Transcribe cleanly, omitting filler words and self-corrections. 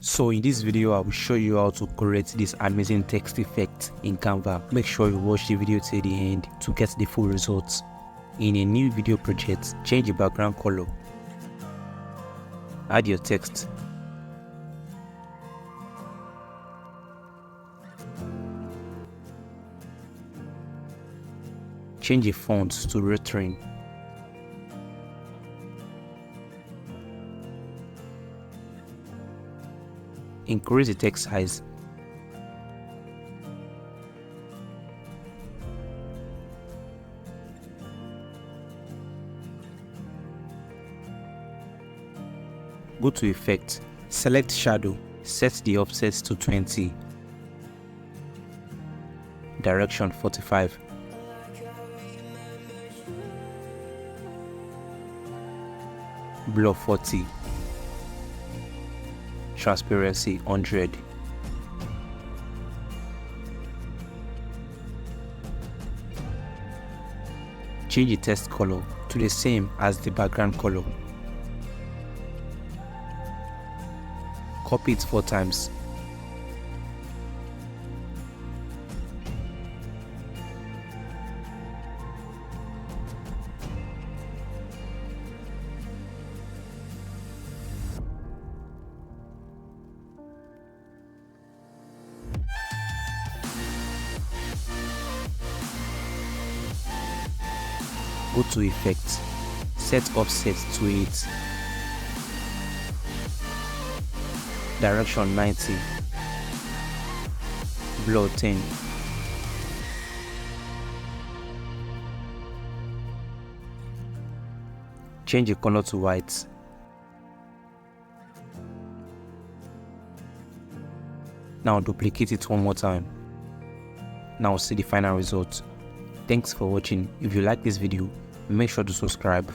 So in this video, I will show you how to create this amazing text effect in Canva. Make sure you watch the video till the end to get the full results. In a new video project, change the background color. Add your text. Change the font to lettering. Increase the text size. Go to Effect, select Shadow, set the offset to 20, direction 45, blur 40, transparency 100. Change the text color to the same as the background color. Copy it 4 times. Go to Effect, set offset to 8, direction 90, blur 10. Change the color to white. Now duplicate it one more time. Now see the final result. Thanks for watching. If you like this video, make sure to subscribe.